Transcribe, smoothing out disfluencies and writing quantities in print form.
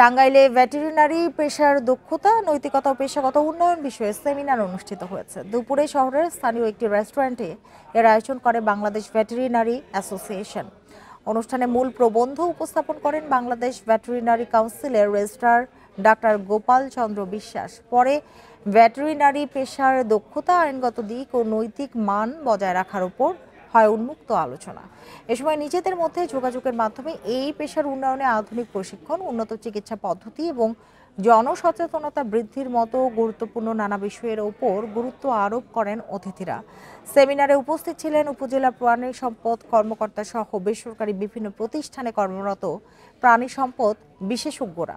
টাঙ্গাইলে ভেটেরিনারি পেশার দক্ষতা, নৈতিকতা ও পেশাগত উন্নয়ন বিষয়ে সেমিনার অনুষ্ঠিত হয়েছে। দুপুরে শহরের স্থানীয় একটি রেস্টুরেন্টে এর আয়োজন করে বাংলাদেশ ভেটেরিনারি অ্যাসোসিয়েশন। অনুষ্ঠানে মূল প্রবন্ধ উপস্থাপন করেন বাংলাদেশ ভেটেরিনারি কাউন্সিলের রেজিস্ট্রার ডাক্তার গোপাল চন্দ্র বিশ্বাস। পরে ভেটেরিনারি পেশার দক্ষতা, আইনগত দিক ও নৈতিক মান বজায় রাখার উপর হয় উন্মুক্ত আলোচনা। এ সময় নিজেদের মধ্যে যোগাযোগের মাধ্যমে এই পেশার উন্নয়নে আধুনিক প্রশিক্ষণ, উন্নত চিকিৎসা পদ্ধতি এবং জনসচেতনতা বৃদ্ধির মতো গুরুত্বপূর্ণ নানা বিষয়ের ওপর গুরুত্ব আরোপ করেন অতিথিরা। সেমিনারে উপস্থিত ছিলেন উপজেলা প্রাণী সম্পদ কর্মকর্তা সহ বেসরকারি বিভিন্ন প্রতিষ্ঠানে কর্মরত প্রাণী সম্পদ বিশেষজ্ঞরা।